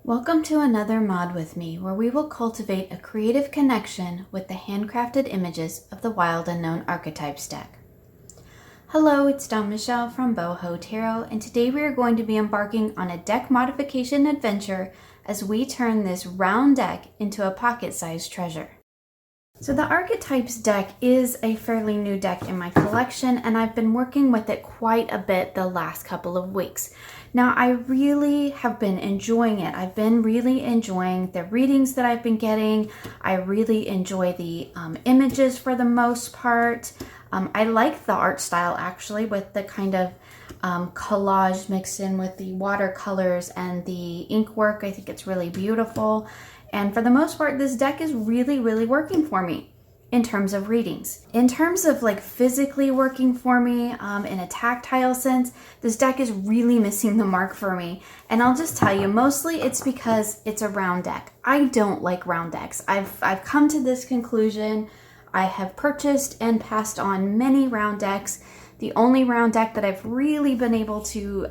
Welcome to another mod with me, where we will cultivate a creative connection with the handcrafted images of the Wild Unknown Archetypes Deck. Hello, it's Dawn Michelle from Boho Tarot, and today we are going to be embarking on a deck modification adventure as we turn this round deck into a pocket-sized treasure. So the Archetypes deck is a fairly new deck in my collection, and I've been working with it quite a bit the last couple of weeks. Now, I really have been enjoying it. I've been really enjoying the readings that I've been getting. I really enjoy the images for the most part. I like the art style actually, with the kind of collage mixed in with the watercolors and the ink work. I think it's really beautiful. And for the most part, this deck is really working for me in terms of readings. In terms of like physically working for me in a tactile sense, this deck is really missing the mark for me. And I'll just tell you, mostly it's because it's a round deck. I don't like round decks. I've come to this conclusion. I have purchased and passed on many round decks. The only round deck that I've really been able to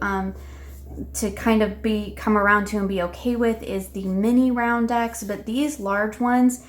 kind of come around to and be okay with is the mini round decks, but these large ones,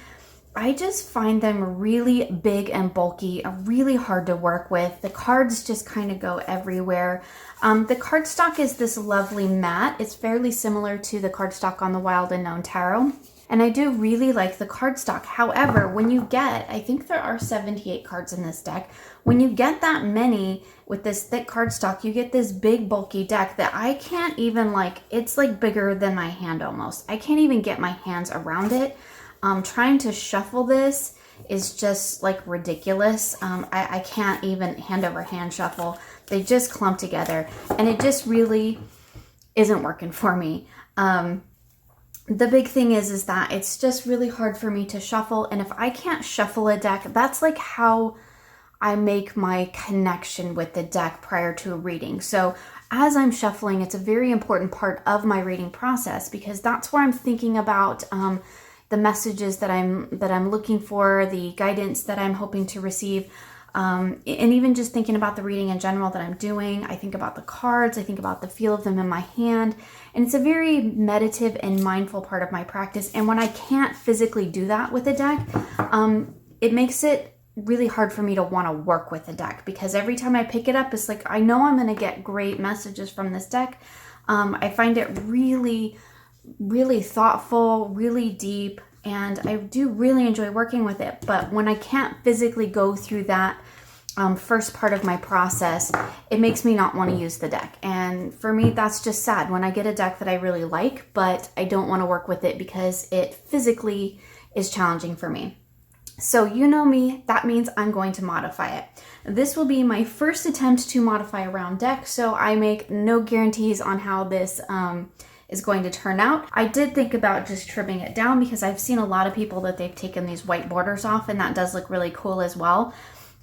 I just find them really big and bulky, really hard to work with. The cards just kind of go everywhere. The cardstock is this lovely matte. It's fairly similar to the cardstock on the Wild Unknown Tarot. And I do really like the cardstock. However, when you get, I think there are 78 cards in this deck. When you get that many with this thick cardstock, you get this big bulky deck that I can't even it's like bigger than my hand almost. I can't even get my hands around it. Trying to shuffle this is just like ridiculous. I can't even hand over hand shuffle. They just clump together and it just really isn't working for me. The big thing is that it's just really hard for me to shuffle. And if I can't shuffle a deck, that's like how I make my connection with the deck prior to a reading. So as I'm shuffling, it's a very important part of my reading process because that's where I'm thinking about the messages that I'm looking for, the guidance that I'm hoping to receive, and even just thinking about the reading in general that I'm doing. I think about the cards, I think about the feel of them in my hand, and it's a very meditative and mindful part of my practice. And when I can't physically do that with a deck, it makes it really hard for me to want to work with the deck, because every time I pick it up, it's like I know I'm going to get great messages from this deck. I find it really thoughtful, really deep, and I do really enjoy working with it. But when I can't physically go through that first part of my process, it makes me not want to use the deck. And for me, that's just sad when I get a deck that I really like, but I don't want to work with it because it physically is challenging for me. So you know me, that means I'm going to modify it. This will be my first attempt to modify a round deck, so I make no guarantees on how this is going to turn out. I did think about just trimming it down because I've seen a lot of people that they've taken these white borders off, and that does look really cool as well.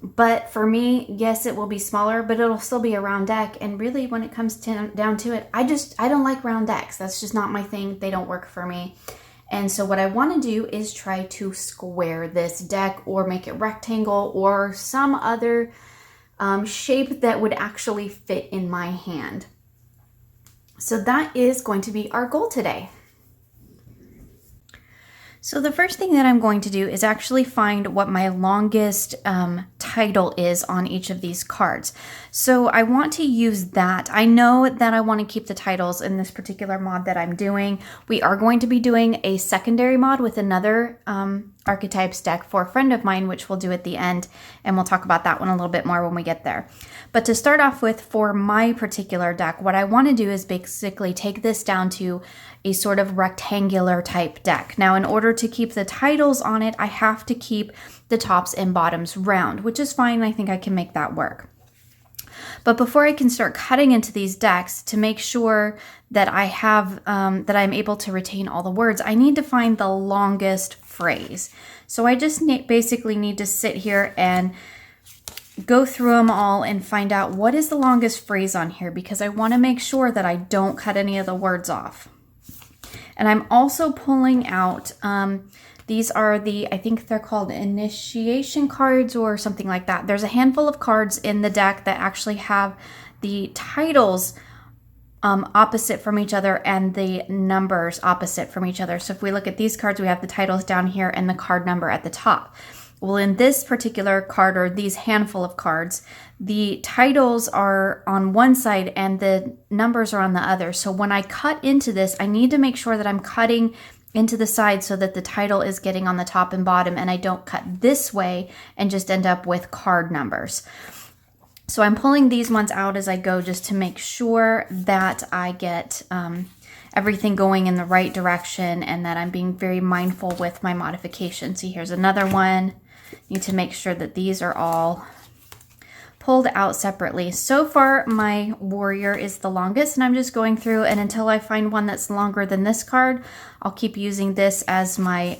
But for me, yes, it will be smaller, but it'll still be a round deck. And really, when it comes down to it, I don't like round decks. That's just not my thing. They don't work for me. And so what I want to do is try to square this deck or make it rectangle or some other shape that would actually fit in my hand. So that is going to be our goal today. So the first thing that I'm going to do is actually find what my longest title is on each of these cards. So I want to use that. I know that I want to keep the titles in this particular mod that I'm doing. We are going to be doing a secondary mod with another archetypes deck for a friend of mine, which we'll do at the end, and we'll talk about that one a little bit more when we get there. But to start off with, for my particular deck, what I want to do is basically take this down to a sort of rectangular type deck. Now, in order to keep the titles on it, I have to keep the tops and bottoms round, which is fine. I think I can make that work. But before I can start cutting into these decks, to make sure that I have that I'm able to retain all the words, I need to find the longest phrase. So I just basically need to sit here and go through them all and find out what is the longest phrase on here, because I want to make sure that I don't cut any of the words off. And I'm also pulling out, these are I think they're called initiation cards or something like that. There's a handful of cards in the deck that actually have the titles opposite from each other and the numbers opposite from each other. So if we look at these cards, we have the titles down here and the card number at the top. Well, in this particular card, or these handful of cards, the titles are on one side and the numbers are on the other. So when I cut into this, I need to make sure that I'm cutting into the side so that the title is getting on the top and bottom, and I don't cut this way and just end up with card numbers. So I'm pulling these ones out as I go just to make sure that I get everything going in the right direction and that I'm being very mindful with my modification. See, here's another one. Need to make sure that these are all pulled out separately. So far, my warrior is the longest, and I'm just going through, and until I find one that's longer than this card, I'll keep using this as my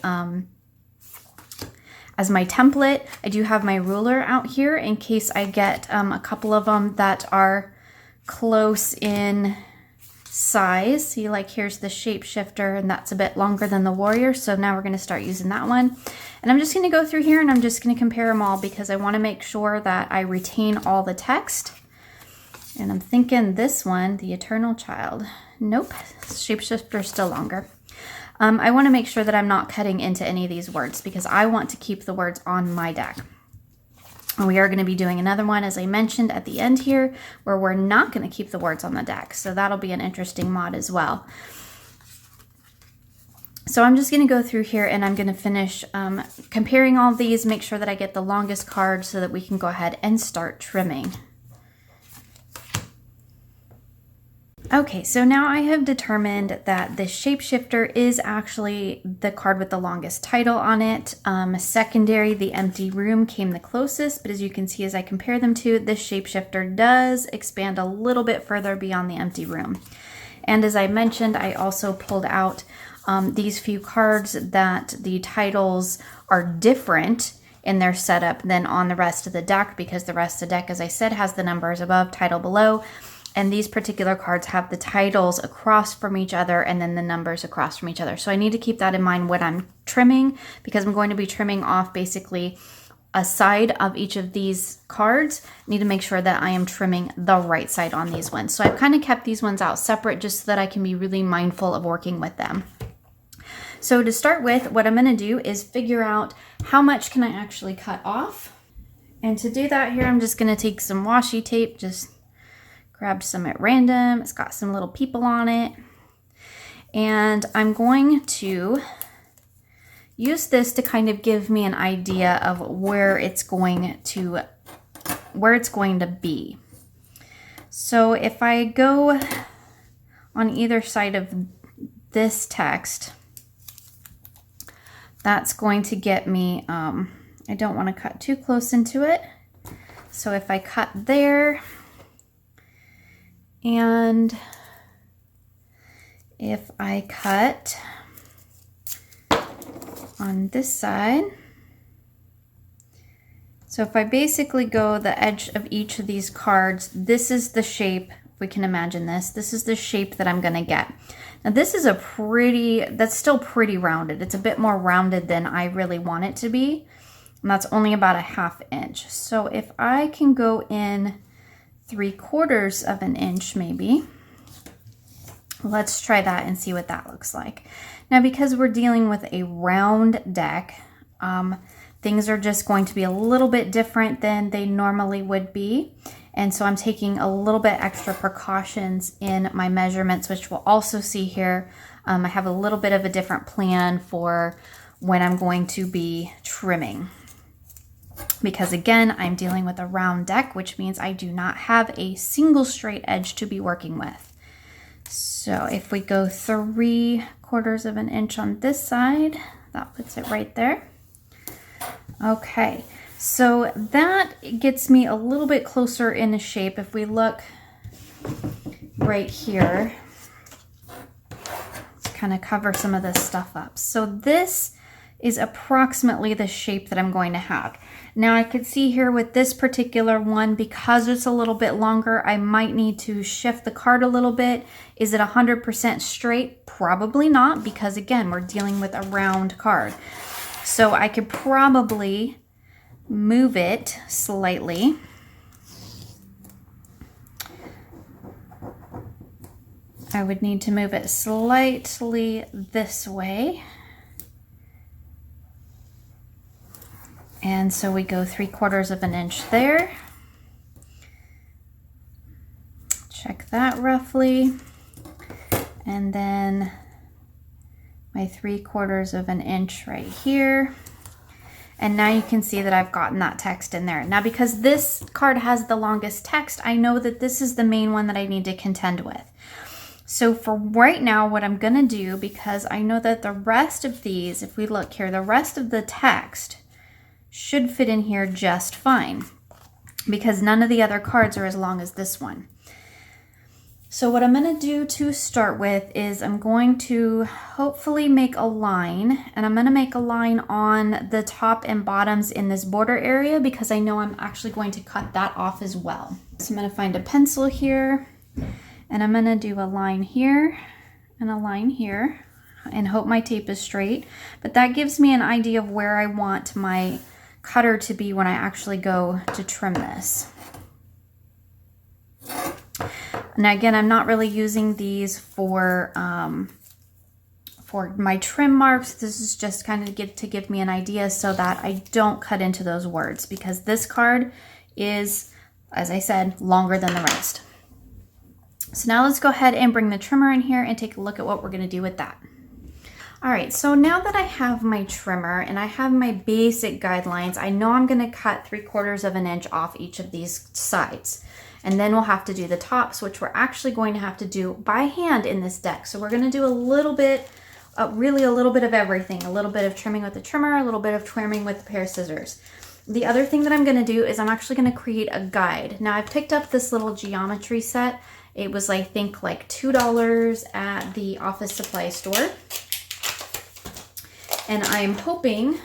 template. I do have my ruler out here in case I get a couple of them that are close in size. See, like here's the shapeshifter, and that's a bit longer than the warrior. So now we're going to start using that one. And I'm just going to go through here and I'm just going to compare them all because I want to make sure that I retain all the text. And I'm thinking this one, the Eternal Child. Nope, shapeshifter is still longer. I want to make sure that I'm not cutting into any of these words because I want to keep the words on my deck. And we are going to be doing another one, as I mentioned at the end here, where we're not going to keep the words on the deck. So that'll be an interesting mod as well. So I'm just going to go through here and I'm going to finish comparing all these, make sure that I get the longest card so that we can go ahead and start trimming. Okay, so now I have determined that the shapeshifter is actually the card with the longest title on it. Secondary, the empty room, came the closest, but as you can see as I compare them to, this shapeshifter does expand a little bit further beyond the empty room. And as I mentioned, I also pulled out these few cards that the titles are different in their setup than on the rest of the deck, because the rest of the deck, as I said, has the numbers above, title below. And these particular cards have the titles across from each other and then the numbers across from each other. So I need to keep that in mind when I'm trimming, because I'm going to be trimming off basically a side of each of these cards. I need to make sure that I am trimming the right side on these ones. So I've kind of kept these ones out separate just so that I can be really mindful of working with them. So to start with, what I'm going to do is figure out how much can I actually cut off. And to do that here, I'm just going to take some washi tape, just grabbed some at random. It's got some little people on it. And I'm going to use this to kind of give me an idea of where it's going to be. So if I go on either side of this text, that's going to get me, I don't want to cut too close into it. So if I cut there, and if I cut on this side, so if I basically go the edge of each of these cards, this is the shape, if we can imagine this, this is the shape that I'm going to get. Now this is that's still pretty rounded. It's a bit more rounded than I really want it to be. And that's only about a 1/2 inch. So if I can go in 3/4 of an inch maybe. Let's try that and see what that looks like. Now, because we're dealing with a round deck, things are just going to be a little bit different than they normally would be. And so I'm taking a little bit extra precautions in my measurements, which we'll also see here. I have a little bit of a different plan for when I'm going to be trimming. Because again, I'm dealing with a round deck, which means I do not have a single straight edge to be working with. So if we go 3/4 of an inch on this side, that puts it right there. Okay, so that gets me a little bit closer in the shape. If we look right here, let's kind of cover some of this stuff up. So this is approximately the shape that I'm going to have. Now I could see here with this particular one, because it's a little bit longer, I might need to shift the card a little bit. Is it 100% straight? Probably not, because again, we're dealing with a round card. So I could probably move it slightly. I would need to move it slightly this way. And so we go 3/4 of an inch there. Check that roughly. And then my 3/4 of an inch right here. And now you can see that I've gotten that text in there. Now, because this card has the longest text, I know that this is the main one that I need to contend with. So for right now, what I'm gonna do, because I know that the rest of these, if we look here, the rest of the text should fit in here just fine, because none of the other cards are as long as this one. So what I'm going to do to start with is I'm going to hopefully make a line, and I'm going to make a line on the top and bottoms in this border area because I know I'm actually going to cut that off as well. So I'm going to find a pencil here, and I'm going to do a line here and a line here and hope my tape is straight. But that gives me an idea of where I want my cutter to be when I actually go to trim this. Now again, I'm not really using these for my trim marks. This is just kind of to give me an idea so that I don't cut into those words, because this card is, as I said, longer than the rest. So now let's go ahead and bring the trimmer in here and take a look at what we're going to do with that. All right, so now that I have my trimmer and I have my basic guidelines, I know I'm going to cut 3/4 of an inch off each of these sides. And then we'll have to do the tops, which we're actually going to have to do by hand in this deck. So we're going to do a little bit, really a little bit of everything. A little bit of trimming with the trimmer, a little bit of trimming with a pair of scissors. The other thing that I'm going to do is I'm actually going to create a guide. Now I picked up this little geometry set. It was, I think, like $2 at the office supply store. And I'm hoping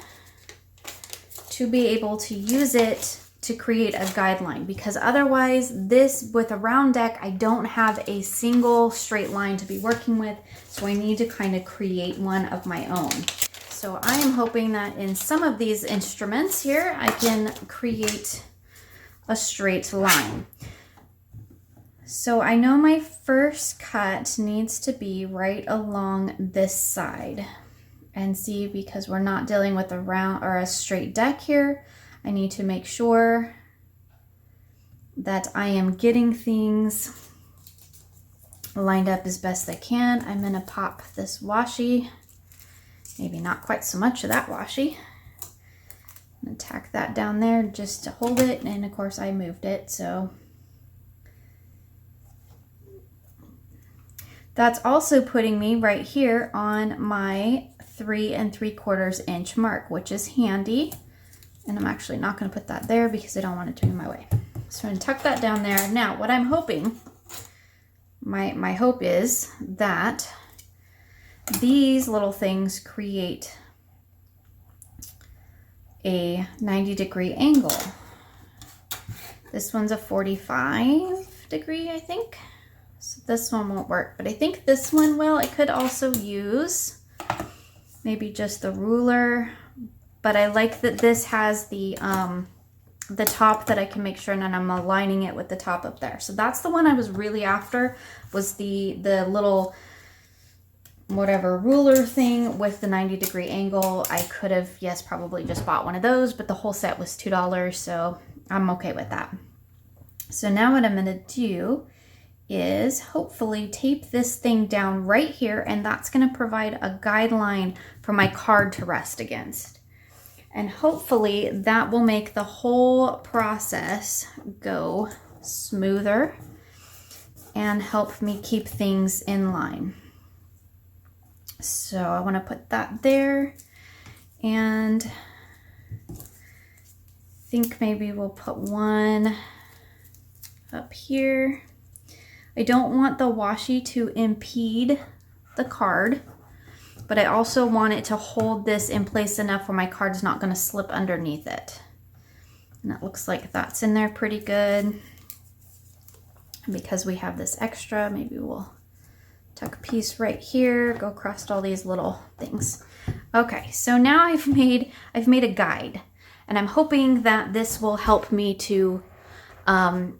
to be able to use it to create a guideline, because otherwise this, with a round deck, I don't have a single straight line to be working with, so I need to kind of create one of my own. So I am hoping that in some of these instruments here I can create a straight line. So I know my first cut needs to be right along this side, and see, because we're not dealing with a round or a straight deck here, I need to make sure that I am getting things lined up as best I can. I'm gonna pop this washi, maybe not quite so much of that washi. I'm gonna tack that down there just to hold it, and of course I moved it, so. That's also putting me right here on my 3 3/4 inch mark, which is handy. And I'm actually not going to put that there because I don't want it to be in my way. So I'm going to tuck that down there. Now, what I'm hoping, my hope is that these little things create a 90-degree angle. This one's a 45-degree, I think. So this one won't work, but I think this one will. I could also use maybe just the ruler. But I like that this has the top that I can make sure, and I'm aligning it with the top up there. So that's the one I was really after, was the little whatever ruler thing with the 90-degree angle. I could have, yes, probably just bought one of those, but the whole set was $2, so I'm okay with that. So now what I'm going to do is hopefully tape this thing down right here, and that's going to provide a guideline for my card to rest against. And hopefully that will make the whole process go smoother and help me keep things in line. So I want to put that there, and I think maybe we'll put one up here. I don't want the washi to impede the card, but I also want it to hold this in place enough where my card's not going to slip underneath it. And it looks like that's in there pretty good. And because we have this extra, maybe we'll tuck a piece right here, go across all these little things. Okay, so now I've made a guide, and I'm hoping that this will help me to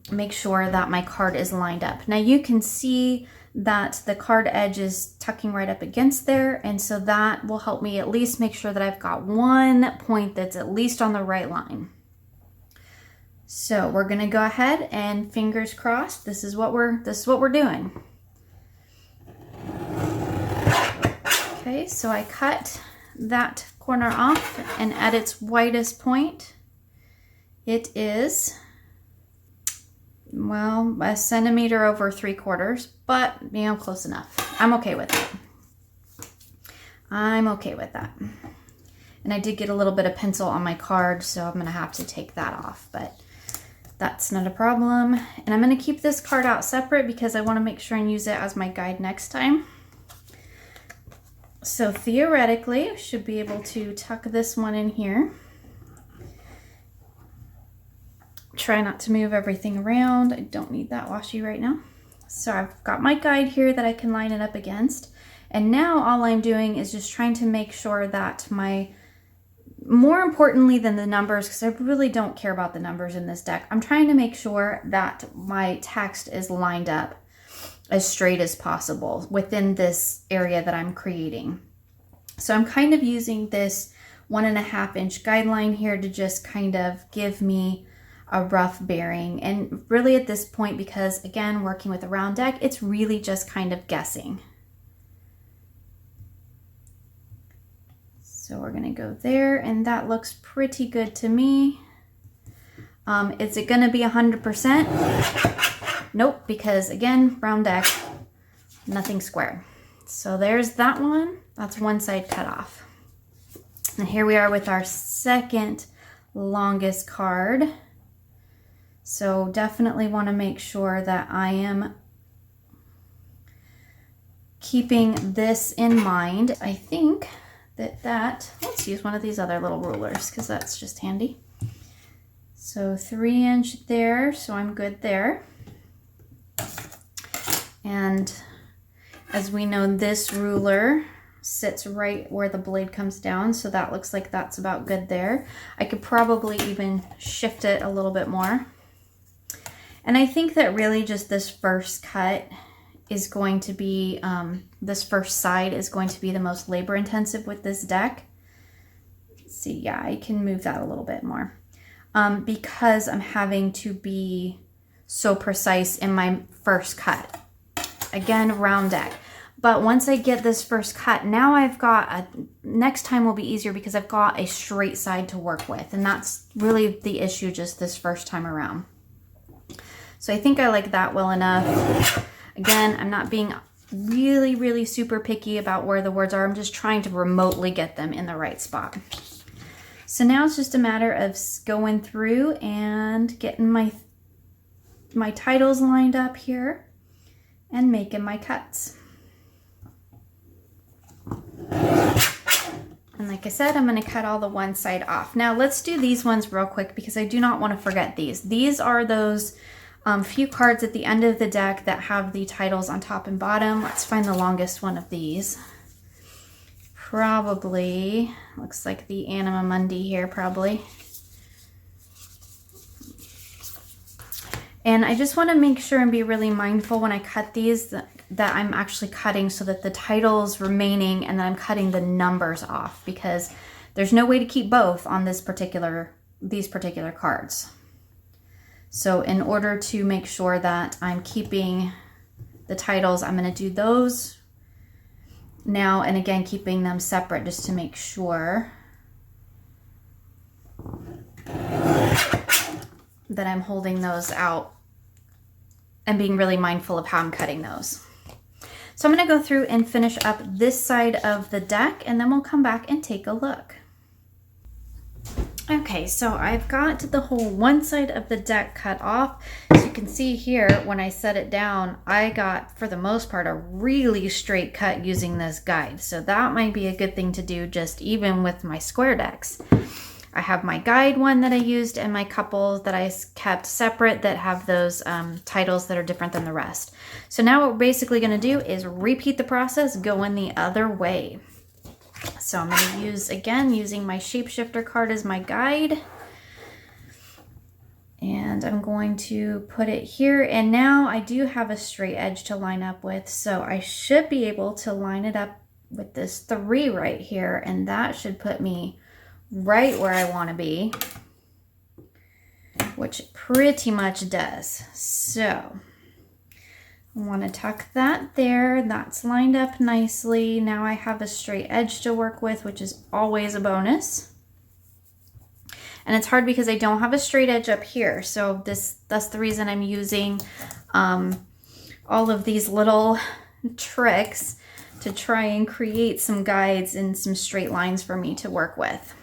make sure that my card is lined up. Now you can see that the card edge is tucking right up against there. And so that will help me at least make sure that I've got one point that's at least on the right line. So we're gonna go ahead and fingers crossed, this is what we're doing. Okay, so I cut that corner off, and at its widest point, it is, well, 1 centimeter over 3/4, but you know, close enough. I'm okay with it. I'm okay with that. And I did get a little bit of pencil on my card, so I'm gonna have to take that off, but that's not a problem. And I'm gonna keep this card out separate because I wanna make sure and use it as my guide next time. So theoretically, I should be able to tuck this one in here. Try not to move everything around. I don't need that washi right now. So I've got my guide here that I can line it up against. And now all I'm doing is just trying to make sure that more importantly than the numbers, because I really don't care about the numbers in this deck, I'm trying to make sure that my text is lined up as straight as possible within this area that I'm creating. So I'm kind of using this 1.5 inch guideline here to just kind of give me a rough bearing. And really at this point, because again, working with a round deck, it's really just kind of guessing. So we're gonna go there, and that looks pretty good to me. Is it gonna be 100%? Nope, because again, round deck, nothing square. So there's that one. That's one side cut off. And here we are with our second longest card. So definitely want to make sure that I am keeping this in mind. I think that let's use one of these other little rulers because that's just handy. So 3 inch there, so I'm good there. And as we know, this ruler sits right where the blade comes down, so that looks like that's about good there. I could probably even shift it a little bit more. And I think that really just this first cut is going to be, this first side is going to be the most labor intensive with this deck. Let's see, yeah, I can move that a little bit more. Because I'm having to be so precise in my first cut. Again, round deck. But once I get this first cut, now I've got next time will be easier because I've got a straight side to work with. And that's really the issue just this first time around. So I think I like that well enough. Again, I'm not being really, really super picky about where the words are. I'm just trying to remotely get them in the right spot. So now it's just a matter of going through and getting my titles lined up here and making my cuts. And like I said, I'm going to cut all the one side off. Now let's do these ones real quick because I do not want to forget these. These are those few cards at the end of the deck that have the titles on top and bottom. Let's find the longest one of these. Probably, looks like the Anima Mundi here probably. And I just want to make sure and be really mindful when I cut these that I'm actually cutting so that the title's remaining and that I'm cutting the numbers off, because there's no way to keep both on these particular cards. So in order to make sure that I'm keeping the titles, I'm going to do those now, and again keeping them separate just to make sure that I'm holding those out and being really mindful of how I'm cutting those. So I'm going to go through and finish up this side of the deck, and then we'll come back and take a look. Okay, so I've got the whole one side of the deck cut off. As you can see here, when I set it down, I got, for the most part, a really straight cut using this guide. So that might be a good thing to do just even with my square decks. I have my guide one that I used and my couple that I kept separate that have those titles that are different than the rest. So now what we're basically going to do is repeat the process going the other way. So I'm going to use, again, using my shapeshifter card as my guide. And I'm going to put it here. And now I do have a straight edge to line up with. So I should be able to line it up with this 3 right here. And that should put me right where I want to be, which it pretty much does. So I want to tuck that there. That's lined up nicely. Now I have a straight edge to work with, which is always a bonus. And it's hard because I don't have a straight edge up here. So that's the reason I'm using all of these little tricks to try and create some guides and some straight lines for me to work with.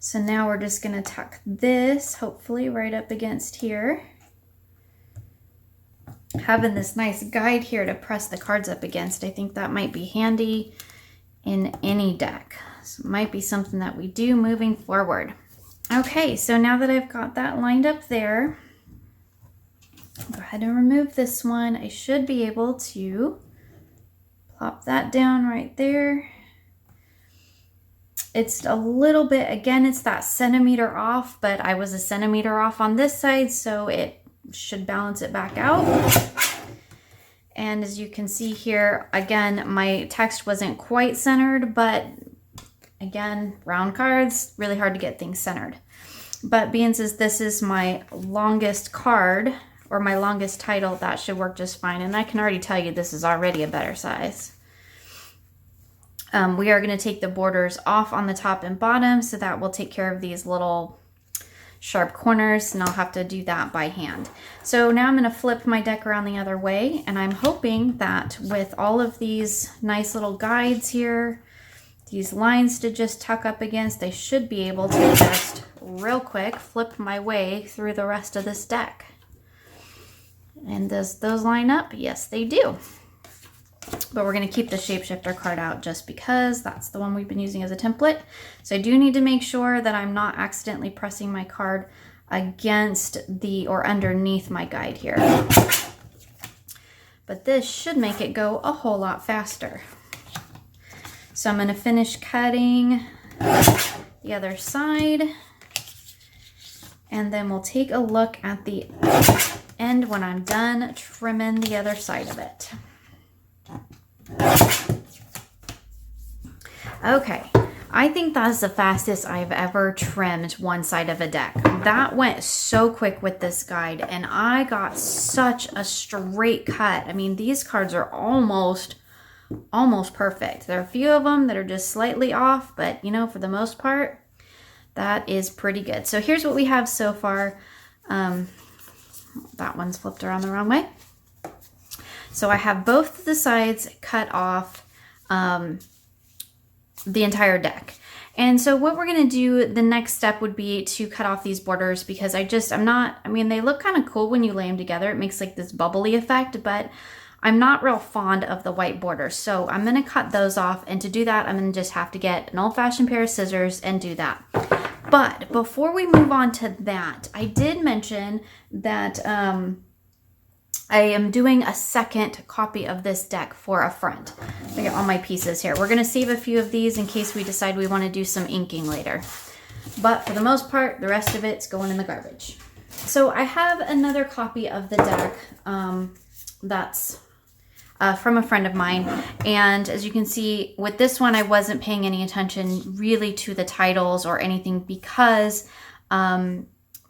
So now we're just going to tuck this hopefully right up against here. Having this nice guide here to press the cards up against, I think that might be handy in any deck. So it might be something that we do moving forward. Okay, so now that I've got that lined up there, go ahead and remove this one. I should be able to plop that down right there. It's a little bit, again, it's that centimeter off, but I was a centimeter off on this side, so it should balance it back out. And as you can see here, again, my text wasn't quite centered, but again, round cards, really hard to get things centered. But being as this is my longest card, or my longest title, that should work just fine. And I can already tell you this is already a better size. We are going to take the borders off on the top and bottom, so that will take care of these little sharp corners, and I'll have to do that by hand. So now I'm going to flip my deck around the other way, and I'm hoping that with all of these nice little guides here, these lines to just tuck up against, I should be able to just real quick flip my way through the rest of this deck. And does those line up? Yes, they do. But we're going to keep the shapeshifter card out just because that's the one we've been using as a template. So I do need to make sure that I'm not accidentally pressing my card against the or underneath my guide here. But this should make it go a whole lot faster. So I'm going to finish cutting the other side, and then we'll take a look at the end when I'm done trimming the other side of it. Okay, I think that's the fastest I've ever trimmed one side of a deck. That went so quick with this guide, and I got such a straight cut. I mean, these cards are almost perfect. There are a few of them that are just slightly off, but you know, for the most part, that is pretty good. So here's what we have so far. That one's flipped around the wrong way. So I have both the sides cut off the entire deck. And so what we're going to do, the next step would be to cut off these borders, because I mean, they look kind of cool when you lay them together. It makes like this bubbly effect, but I'm not real fond of the white borders. So I'm going to cut those off. And to do that, I'm going to just have to get an old-fashioned pair of scissors and do that. But before we move on to that, I did mention that I am doing a second copy of this deck for a friend. I get all my pieces here. We're going to save a few of these in case we decide we want to do some inking later. But for the most part, the rest of it's going in the garbage. So I have another copy of the deck that's from a friend of mine. And as you can see, with this one, I wasn't paying any attention really to the titles or anything, because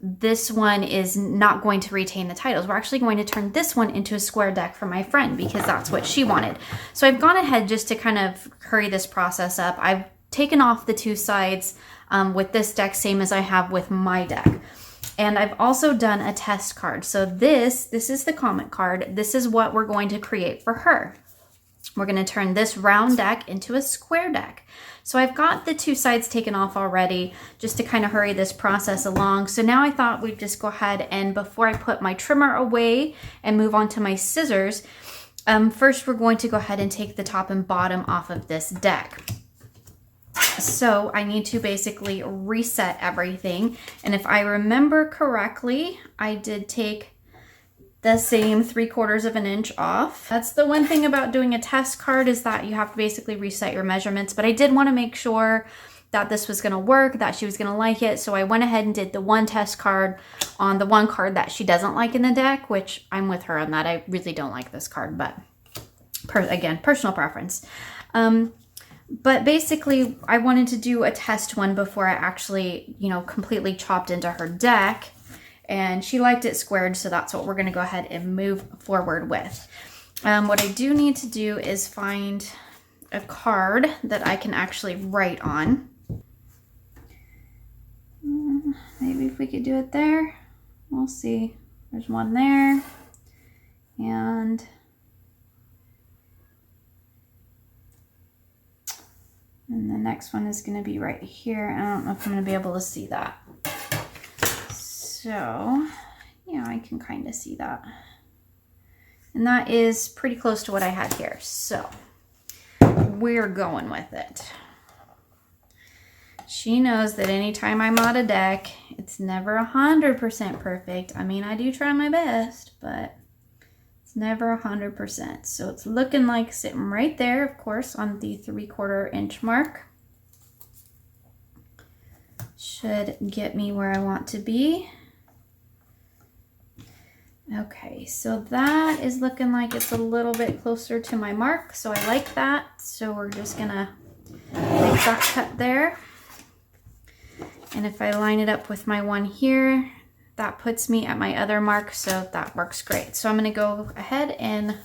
this one is not going to retain the titles. We're actually going to turn this one into a square deck for my friend because that's what she wanted. So I've gone ahead just to kind of hurry this process up. I've taken off the two sides with this deck, same as I have with my deck. And I've also done a test card. So this is the comment card. This is what we're going to create for her. We're going to turn this round deck into a square deck. So I've got the two sides taken off already just to kind of hurry this process along. So now I thought we'd just go ahead and, before I put my trimmer away and move on to my scissors, first we're going to go ahead and take the top and bottom off of this deck. So I need to basically reset everything. And if I remember correctly, I did take the same 3/4 of an inch off. That's the one thing about doing a test card, is that you have to basically reset your measurements. But I did want to make sure that this was going to work, that she was going to like it. So I went ahead and did the one test card on the one card that she doesn't like in the deck, which I'm with her on that. I really don't like this card, but again, personal preference. But basically, I wanted to do a test one before I actually, you know, completely chopped into her deck. And she liked it squared, so that's what we're going to go ahead and move forward with. What I do need to do is find a card that I can actually write on. Maybe if we could do it there. We'll see. There's one there. And the next one is going to be right here. I don't know if I'm going to be able to see that. So, yeah, I can kind of see that. And that is pretty close to what I had here. So, we're going with it. She knows that anytime I mod a deck, it's never 100% perfect. I mean, I do try my best, but it's never 100%. So it's looking like sitting right there, of course, on the 3/4 inch mark. Should get me where I want to be. Okay, so that is looking like it's a little bit closer to my mark, so I like that. So we're just gonna make that cut there. And if I line it up with my one here, that puts me at my other mark, so that works great. So I'm gonna go ahead and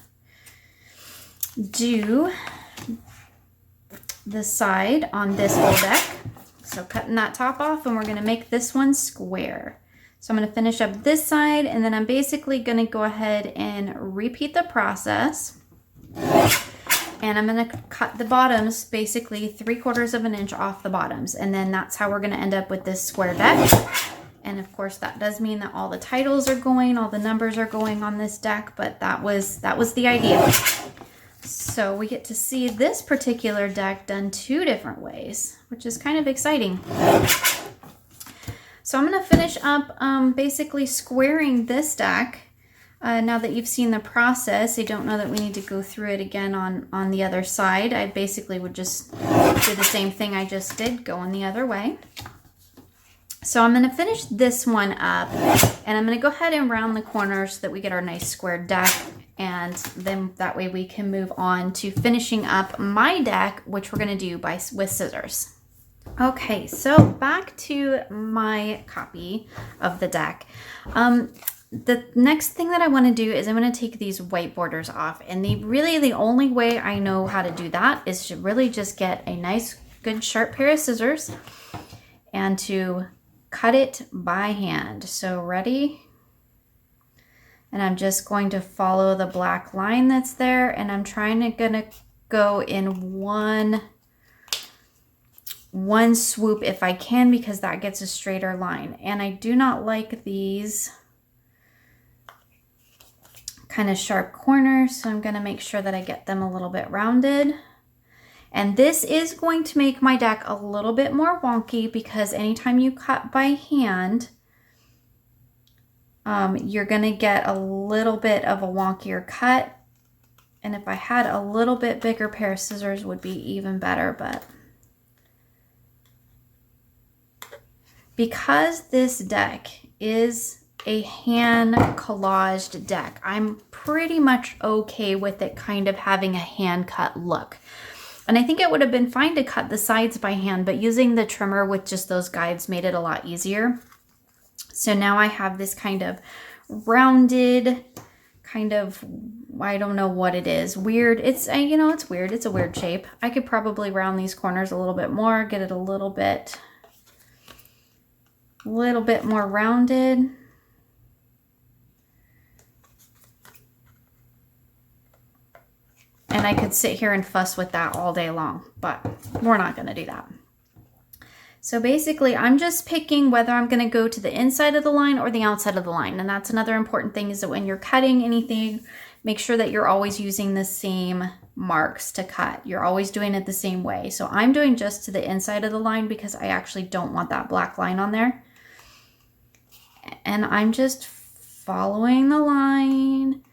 do the side on this whole deck. So cutting that top off, and we're gonna make this one square. So I'm going to finish up this side, and then I'm basically going to go ahead and repeat the process. And I'm going to cut the bottoms basically 3/4 inch off the bottoms. And then that's how we're going to end up with this square deck. And of course that does mean that all the titles are going, all the numbers are going on this deck, but that was the idea. So we get to see this particular deck done 2 different ways, which is kind of exciting. So I'm going to finish up basically squaring this deck. Now that you've seen the process, I don't know that we need to go through it again on the other side. I basically would just do the same thing I just did, going the other way. So I'm going to finish this one up, and I'm going to go ahead and round the corners so that we get our nice square deck. And then that way we can move on to finishing up my deck, which we're going to do with scissors. Okay, so back to my copy of the deck. The next thing that I want to do is I'm going to take these white borders off. And the only way I know how to do that is to really just get a nice, good, sharp pair of scissors and to cut it by hand. So ready? And I'm just going to follow the black line that's there. And I'm gonna go in one swoop if I can, because that gets a straighter line. And I do not like these kind of sharp corners, so I'm going to make sure that I get them a little bit rounded. And this is going to make my deck a little bit more wonky, because anytime you cut by hand, you're going to get a little bit of a wonkier cut. And if I had a little bit bigger pair of scissors would be even better, but because this deck is a hand collaged deck, I'm pretty much okay with it kind of having a hand cut look. And I think it would have been fine to cut the sides by hand, but using the trimmer with just those guides made it a lot easier. So now I have this kind of rounded, kind of, I don't know what it is, weird. It's, it's weird. It's a weird shape. I could probably round these corners a little bit more, get it a little bit more rounded. And I could sit here and fuss with that all day long, but we're not going to do that. So basically, I'm just picking whether I'm going to go to the inside of the line or the outside of the line. And that's another important thing, is that when you're cutting anything, make sure that you're always using the same marks to cut. You're always doing it the same way. So I'm doing just to the inside of the line because I actually don't want that black line on there. And I'm just following the line,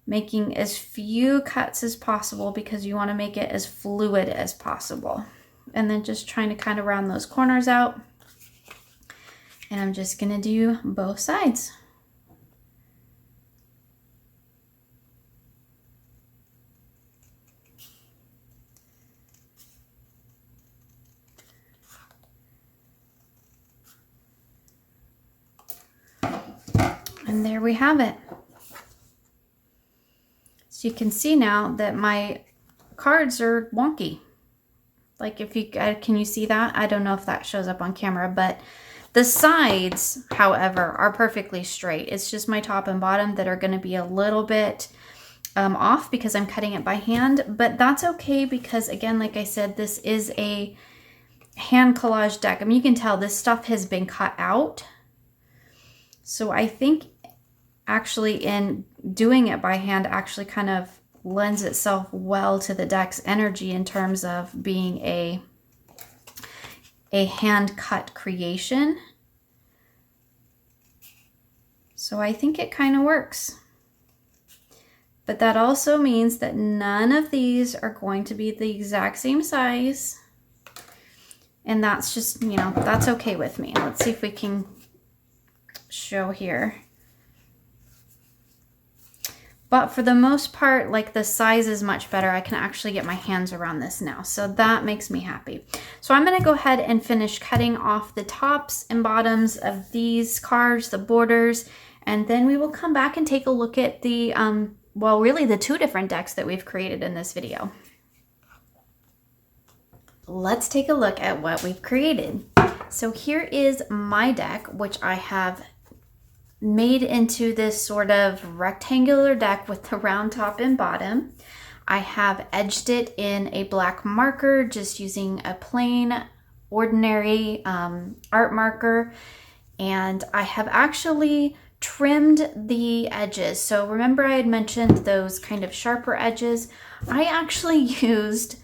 making as few cuts as possible because you want to make it as fluid as possible. and then just trying to kind of round those corners out. And I'm just gonna do both sides. And there we have it. So you can see now that my cards are wonky. Like if you, can you see that? I don't know if that shows up on camera, but the sides, however, are perfectly straight. It's just my top and bottom that are going to be a little bit off because I'm cutting it by hand, but that's okay because, again, like I said, this is a hand collage deck. I mean, you can tell this stuff has been cut out. So I think actually in doing it by hand actually kind of lends itself well to the deck's energy in terms of being a hand cut creation. So I think it kind of works. But that also means that none of these are going to be the exact same size. And that's just, you know, that's okay with me. Let's see if we can show here. But for the most part, like the size is much better. I can actually get my hands around this now. So that makes me happy. So I'm gonna go ahead and finish cutting off the tops and bottoms of these cards, the borders, and then we will come back and take a look at the, well, really the two different decks that we've created in this video. Let's take a look at what we've created. So here is my deck, which I have made into this sort of rectangular deck with the round top and bottom. I have edged it in a black marker, just using a plain, ordinary art marker. And I have actually trimmed the edges. So remember I had mentioned those kind of sharper edges. I actually used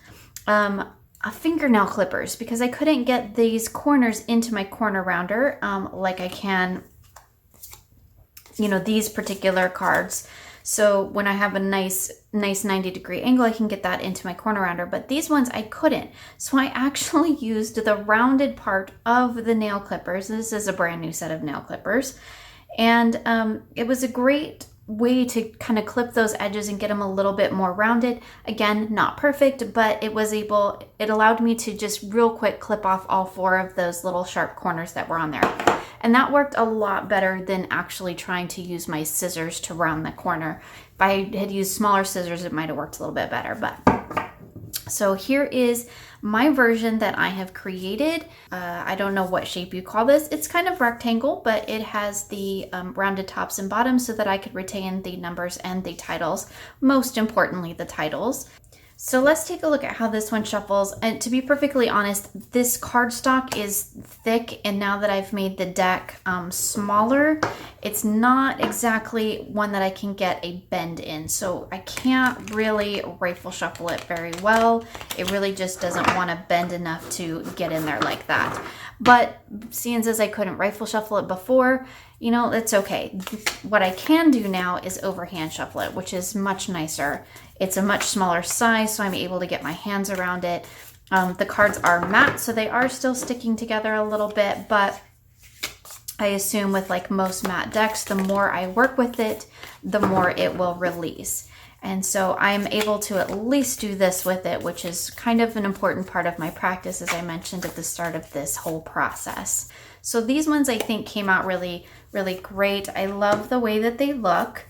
a fingernail clippers because I couldn't get these corners into my corner rounder like I can, you know, these particular cards. So when I have a nice 90-degree angle, I can get that into my corner rounder, but these ones I couldn't. So I actually used the rounded part of the nail clippers. This is a brand new set of nail clippers. And it was a great way to kind of clip those edges and get them a little bit more rounded. Again, not perfect, but it allowed me to just real quick clip off all 4 of those little sharp corners that were on there. And that worked a lot better than actually trying to use my scissors to round the corner. If I had used smaller scissors, it might have worked a little bit better. But so here is my version that I have created. I don't know what shape you call this. It's kind of rectangle, but it has the rounded tops and bottoms so that I could retain the numbers and the titles. Most importantly, the titles. So let's take a look at how this one shuffles. And to be perfectly honest, this cardstock is thick, and now that I've made the deck smaller, it's not exactly one that I can get a bend in. So I can't really rifle shuffle it very well. It really just doesn't want to bend enough to get in there like that. But seeing as I couldn't rifle shuffle it before, you know, it's okay. What I can do now is overhand shuffle it, which is much nicer. It's a much smaller size, so I'm able to get my hands around it. The cards are matte, so they are still sticking together a little bit, but I assume with like most matte decks, the more I work with it, the more it will release. And so I'm able to at least do this with it, which is kind of an important part of my practice, as I mentioned at the start of this whole process. So these ones I think came out really, really great. I love the way that they look.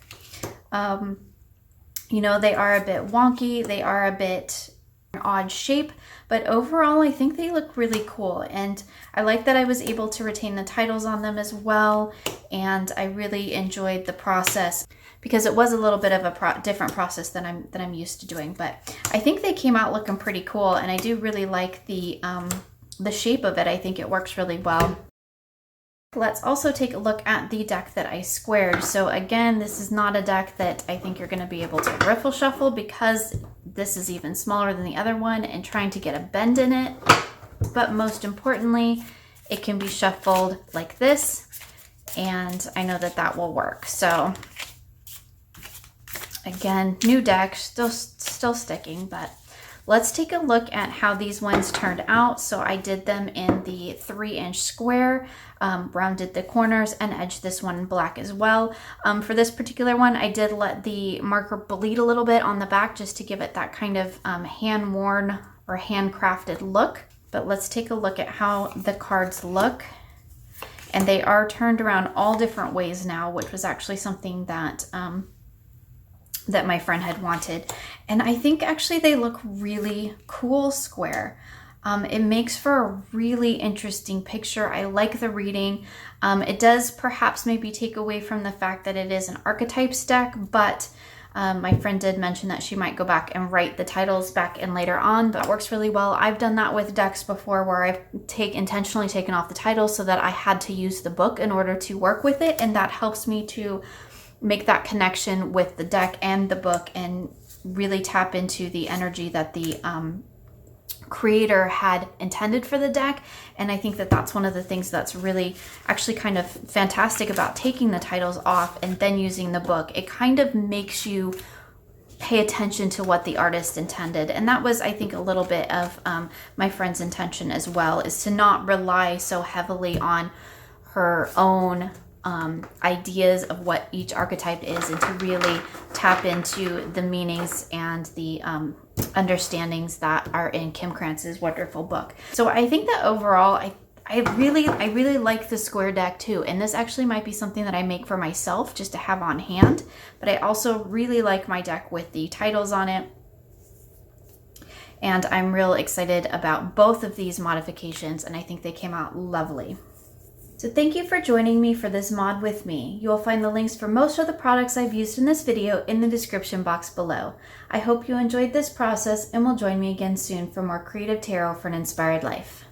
You know, they are a bit wonky. They are a bit an odd shape, but overall I think they look really cool. And I like that I was able to retain the titles on them as well. And I really enjoyed the process because it was a little bit of a different process than I'm used to doing. But I think they came out looking pretty cool, and I do really like the shape of it. I think it works really well. Let's also take a look at the deck that I squared. So again, this is not a deck that I think you're going to be able to riffle shuffle because this is even smaller than the other one and trying to get a bend in it. But most importantly, it can be shuffled like this, and I know that that will work. So again, new deck, still sticking, but let's take a look at how these ones turned out. So I did them in the 3-inch square, rounded the corners, and edged this one in black as well. For this particular one, I did let the marker bleed a little bit on the back just to give it that kind of hand-worn or handcrafted look. But let's take a look at how the cards look. And they are turned around all different ways now, which was actually something that that my friend had wanted. And I think actually they look really cool square. It makes for a really interesting picture. I like the reading. It does perhaps maybe take away from the fact that it is an archetypes deck, but my friend did mention that she might go back and write the titles back in later on. That works really well. I've done that with decks before where I've intentionally taken off the titles so that I had to use the book in order to work with it. And that helps me to make that connection with the deck and the book and really tap into the energy that the creator had intended for the deck. And I think that that's one of the things that's really actually kind of fantastic about taking the titles off and then using the book. It kind of makes you pay attention to what the artist intended. And that was, I think, a little bit of my friend's intention as well, is to not rely so heavily on her own ideas of what each archetype is, and to really tap into the meanings and the understandings that are in Kim Krantz's wonderful book. So I think that overall, I really like the square deck too. And this actually might be something that I make for myself just to have on hand. But I also really like my deck with the titles on it. And I'm real excited about both of these modifications, and I think they came out lovely. So thank you for joining me for this mod with me. You will find the links for most of the products I've used in this video in the description box below. I hope you enjoyed this process and will join me again soon for more creative tarot for an inspired life.